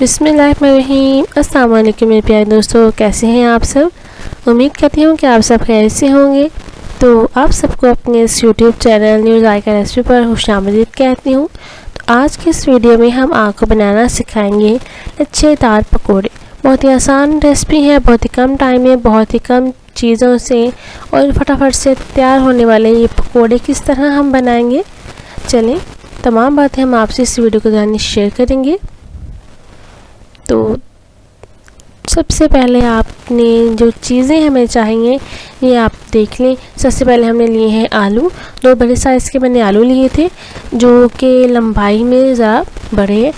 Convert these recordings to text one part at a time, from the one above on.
बिस्मिल्लाहिर्रहमानिर्रहीम। अस्सलाम वालेकुम मेरे प्यारे दोस्तों, कैसे हैं आप सब। उम्मीद करती हूँ कि आप सब खैर से होंगे। तो आप सबको अपने इस यूट्यूब चैनल न्यूज़ आइका रेसिपी पर खुशामदीद कहती हूँ। तो आज के इस वीडियो में हम आपको बनाना सिखाएंगे लच्छेदार पकोड़े। बहुत ही आसान रेसिपी है, बहुत ही कम टाइम में, बहुत ही कम चीज़ों से और फटाफट से तैयार होने वाले ये पकोड़े किस तरह हम बनाएंगे, चलें तमाम बातें हम आपसे इस वीडियो के दौरान शेयर करेंगे। तो सबसे पहले आपने जो चीज़ें हमें चाहिए ये आप देख लें। सबसे पहले हमने लिए हैं आलू। 2 बड़े साइज़ के मैंने आलू लिए थे जो कि लंबाई में ज़रा बड़े हैं,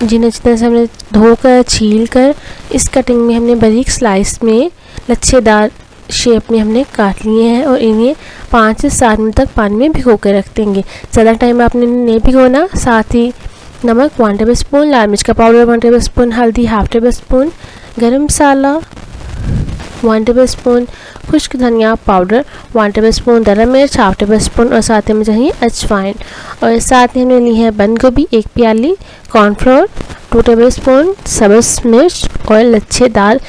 जिन्हें जितने से हमने धोकर छील कर इस कटिंग में हमने बारीक स्लाइस में लच्छेदार शेप में हमने काट लिए हैं और इन्हें 5 से 7 मिनट तक पानी में भिगो कर रख देंगे। ज़्यादा टाइम आपने नहीं भिगोना। साथ ही नमक 1 टेबल स्पून, लाल मिर्च का पाउडर 1 टेबल स्पून, हल्दी 1/2 टेबल स्पून, गरम मसाला 1 टेबल स्पून, खुश्क धनिया पाउडर 1 टेबल स्पून, दरम मिर्च 1/2 टेबल स्पून और साथ में चाहिए अजवाइन। और साथ में हमने ली है बंद गोभी 1 प्याली, कॉर्नफ्लोर 2 टेबल स्पून, सब्ज़ मिर्च और लच्छेदार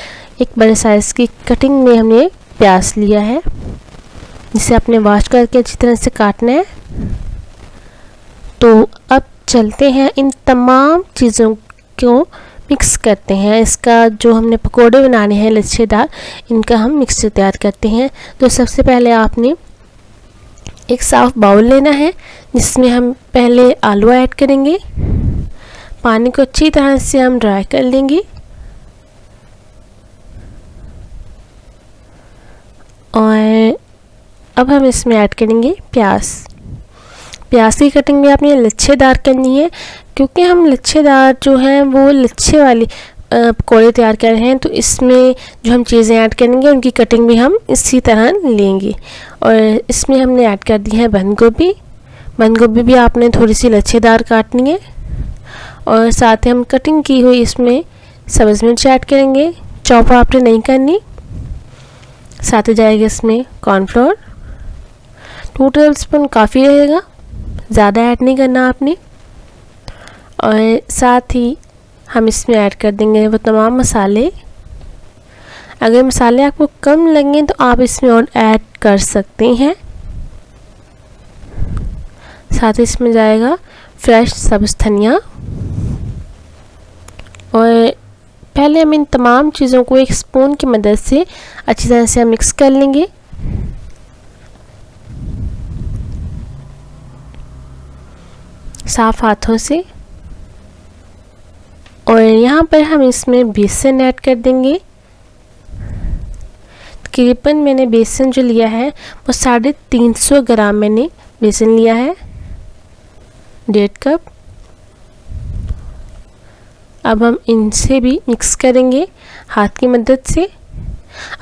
एक बड़े साइज़ की कटिंग में हमने प्याज लिया है, जिसे आपने वॉश करके अच्छी तरह से काटना है। तो अब चलते हैं इन तमाम चीज़ों को मिक्स करते हैं। इसका जो हमने पकोड़े बनाने हैं लच्छेदार, इनका हम मिक्सचर तैयार करते हैं। तो सबसे पहले आपने एक साफ बाउल लेना है जिसमें हम पहले आलू ऐड करेंगे। पानी को अच्छी तरह से हम ड्राई कर लेंगे और अब हम इसमें ऐड करेंगे प्याज की कटिंग भी आपने लच्छेदार करनी है, क्योंकि हम लच्छेदार जो हैं वो लच्छे वाली पकौड़े तैयार कर रहे हैं। तो इसमें जो हम चीज़ें ऐड करेंगे उनकी कटिंग भी हम इसी तरह लेंगे। और इसमें हमने ऐड कर दी है बंद गोभी भी आपने थोड़ी सी लच्छेदार काटनी है। और साथ ही हम कटिंग की हुई इसमें सब्ज़ मिर्च ऐड करेंगे, चॉप आपने नहीं करनी। साथ ही जाएगा इसमें कॉर्नफ्लोर 2 टेबल स्पून काफ़ी रहेगा, ज़्यादा ऐड नहीं करना आपने। और साथ ही हम इसमें ऐड कर देंगे वो तमाम मसाले। अगर मसाले आपको कम लगें तो आप इसमें और ऐड कर सकते हैं। साथ ही इसमें जाएगा फ्रेश सब्ज़ धनिया। और पहले हम इन तमाम चीज़ों को एक स्पून की मदद से अच्छी तरह से मिक्स कर लेंगे। साफ हाथों से। और यहाँ पर हम इसमें बेसन ऐड कर देंगे। तकरीबन मैंने बेसन जो लिया है वो 350 ग्राम मैंने बेसन लिया है, 1.5 कप। अब हम इनसे भी मिक्स करेंगे हाथ की मदद से।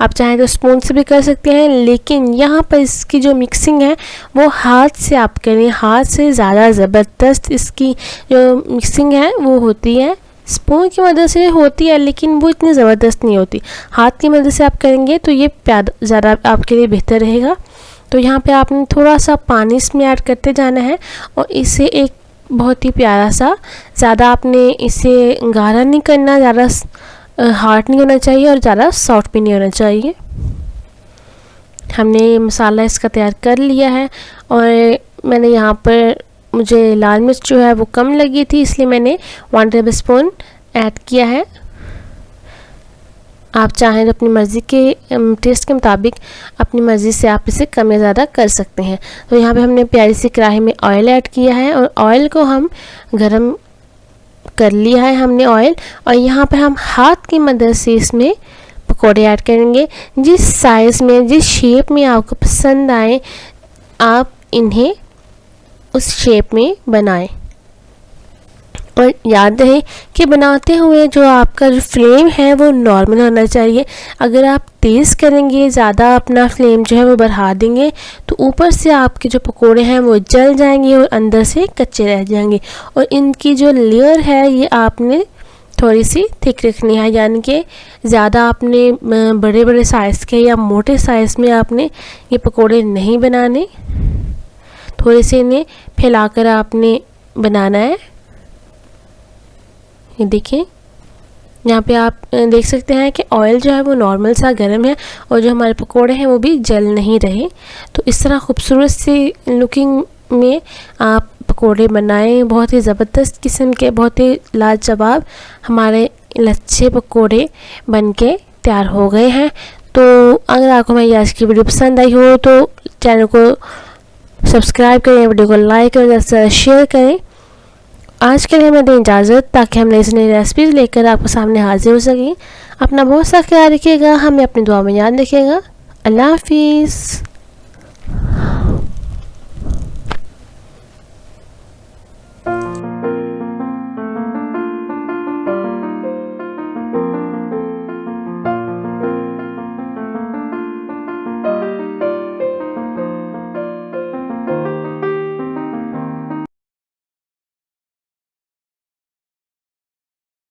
आप चाहें तो स्पून से भी कर सकते हैं, लेकिन यहाँ पर इसकी जो मिक्सिंग है वो हाथ से आप करें। हाथ से ज़्यादा ज़बरदस्त इसकी जो मिक्सिंग है वो होती है। स्पून की मदद से होती है लेकिन वो इतनी ज़बरदस्त नहीं होती। हाथ की मदद से आप करेंगे तो ये ज़्यादा आपके लिए बेहतर रहेगा। तो यहाँ पे आपने थोड़ा सा पानी इसमें ऐड करते जाना है और इसे एक बहुत ही प्यारा सा, ज़्यादा आपने इसे गाढ़ा नहीं करना, ज़्यादा हार्ड नहीं होना चाहिए और ज़्यादा सॉफ्ट भी नहीं होना चाहिए। हमने मसाला इसका तैयार कर लिया है। और मैंने यहाँ पर, मुझे लाल मिर्च जो है वो कम लगी थी, इसलिए मैंने 1 टेबल स्पून ऐड किया है। आप चाहें तो अपनी मर्ज़ी के टेस्ट के मुताबिक अपनी मर्ज़ी से आप इसे कम या ज़्यादा कर सकते हैं। तो यहाँ पे हमने प्यारी सी कढ़ाई में ऑयल ऐड किया है और ऑयल को हम गरम कर लिया है हमने ऑयल। और यहाँ पर हम हाथ की मदद से इसमें पकोड़े ऐड करेंगे। जिस साइज़ में, जिस शेप में आपको पसंद आए आप इन्हें उस शेप में बनाएं। और याद रहे कि बनाते हुए जो आपका जो फ्लेम है वो नॉर्मल होना चाहिए। अगर आप तेज़ करेंगे, ज़्यादा अपना फ्लेम जो है वो बढ़ा देंगे, तो ऊपर से आपके जो पकोड़े हैं वो जल जाएंगे और अंदर से कच्चे रह जाएंगे। और इनकी जो लेयर है ये आपने थोड़ी सी थिक रखनी है, यानी कि ज़्यादा आपने बड़े बड़े साइज़ के या मोटे साइज़ में आपने ये पकोड़े नहीं बनाने। थोड़े से इन्हें फैलाकर आपने बनाना है। ये देखिए यहाँ पे आप देख सकते हैं कि ऑयल जो है वो नॉर्मल सा गर्म है और जो हमारे पकोड़े हैं वो भी जल नहीं रहे। तो इस तरह खूबसूरत सी लुकिंग में आप पकोड़े बनाएं। बहुत ही ज़बरदस्त किस्म के, बहुत ही लाजवाब हमारे लच्छे पकोड़े बनके तैयार हो गए हैं। तो अगर आपको हमारी आज की वीडियो पसंद आई हो तो चैनल को सब्सक्राइब करें, वीडियो को लाइक करें, ज़्यादा से ज़्यादा शेयर करें। आज के लिए हमें दें इजाज़त, ताकि हम नई रेसिपीज़ लेकर आपके सामने हाजिर हो सकें। अपना बहुत सा ख्याल रखिएगा, हमें अपनी दुआ में याद रखिएगा। अल्लाह हाफिज़।